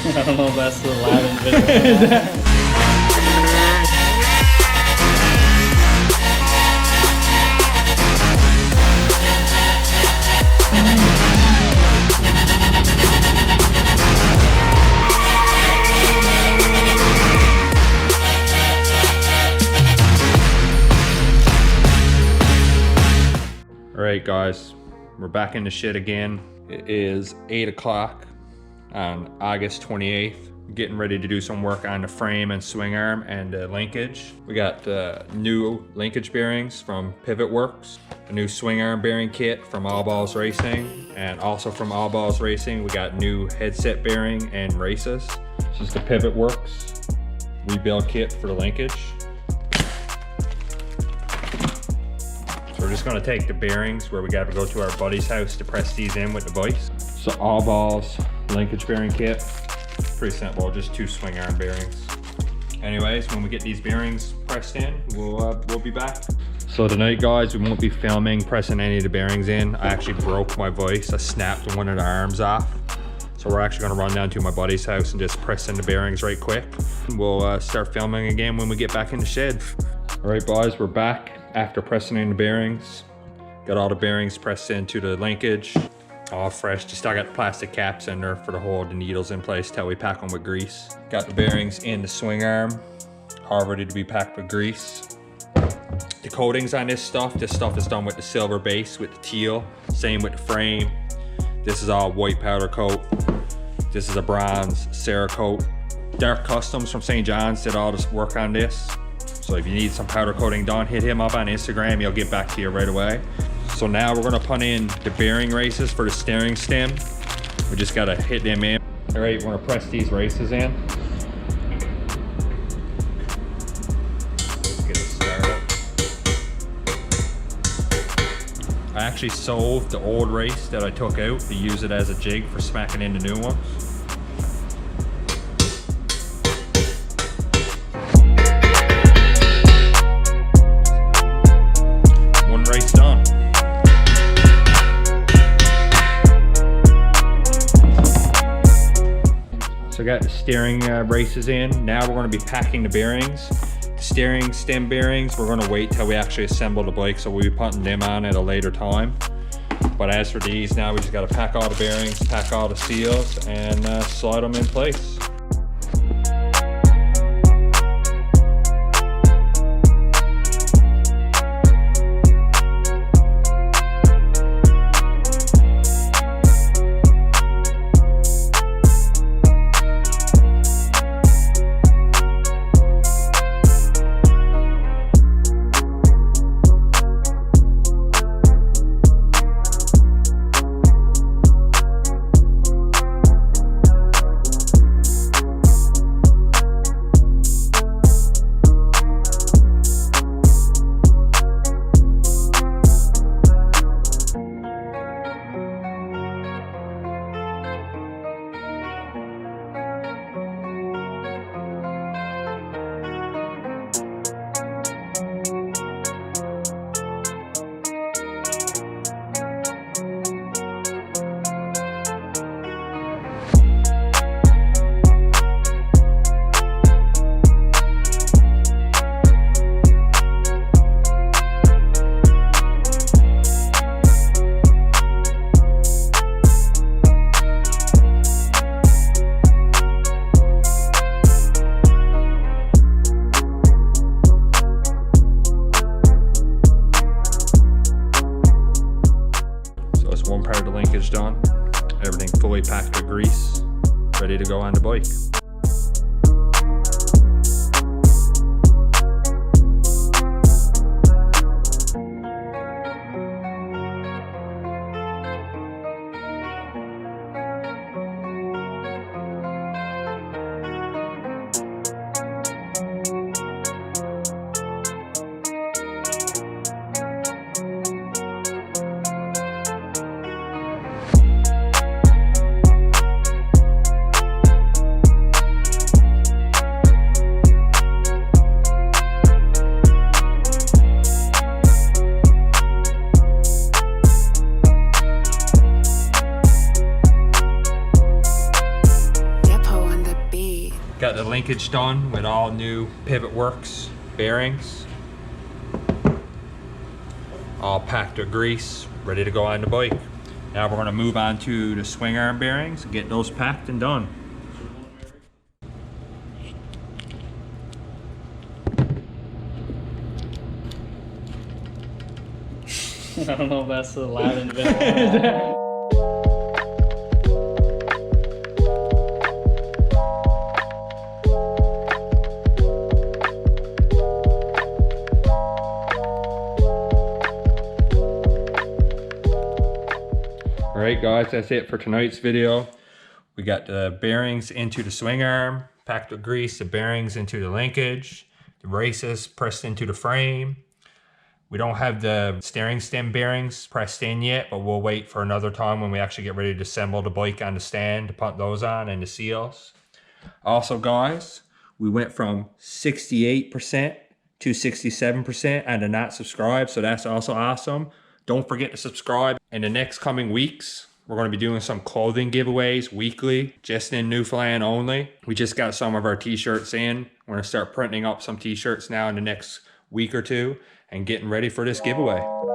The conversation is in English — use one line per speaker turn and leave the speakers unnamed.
I don't know if that's the loud and video.
Alright guys, we're back in the shit again. It is 8 o'clock on August 28th. Getting ready to do some work on the frame and swing arm and linkage. We got new linkage bearings from Pivot Works, a new swing arm bearing kit from All Balls Racing, and also from All Balls Racing we got new headset bearing and races. This is the Pivot Works rebuild kit for the linkage. So we're just gonna take the bearings where we gotta go to our buddy's house to press these in with the vise. So All Balls linkage bearing kit. Pretty simple, just 2 swing arm bearings. Anyways, when we get these bearings pressed in, we'll be back. So tonight guys, we won't be filming pressing any of the bearings in. I actually broke my vise. I snapped one of the arms off. So we're actually gonna run down to my buddy's house and just press in the bearings right quick. We'll start filming again when we get back in the shed. All right boys, we're back after pressing in the bearings. Got all the bearings pressed into the linkage. All fresh, just still got the plastic caps in there for to hold the needles in place till we pack them with grease. Got the bearings in the swing arm, all ready to be packed with grease. The coatings on this stuff is done with the silver base with the teal. Same with the frame. This is all white powder coat. This is a bronze Cerakote. Dark Customs from St. John's did all this work on this. So if you need some powder coating done, hit him up on Instagram. He'll get back to you right away. So now we're gonna put in the bearing races for the steering stem. We just gotta hit them in. All right, we're gonna press these races in. Let's get it started. I actually sold the old race that I took out to use it as a jig for smacking in the new ones. One race done. So I got the steering races in. Now we're going to be packing the bearings. The steering stem bearings, we're going to wait till we actually assemble the bike, so we'll be putting them on at a later time. But as for these, now we just got to pack all the bearings, pack all the seals, and slide them in place. One part of the linkage done, everything fully packed with grease, ready to go on the bike. Got the linkage done with all new Pivot Works bearings. All packed with grease, ready to go on the bike. Now we're gonna move on to the swing arm bearings and get those packed and done.
I don't know if that's the loud and video.
Alright guys, that's it for tonight's video. We got the bearings into the swing arm, packed with grease, the bearings into the linkage, the braces pressed into the frame. We don't have the steering stem bearings pressed in yet, but we'll wait for another time when we actually get ready to assemble the bike on the stand to put those on and the seals. Also guys, we went from 68% to 67% on the not subscribed, so that's also awesome. Don't forget to subscribe. In the next coming weeks, we're going to be doing some clothing giveaways weekly, just in Newfoundland only. We just got some of our t-shirts in. We're going to start printing up some t-shirts now in the next week or two and getting ready for this giveaway.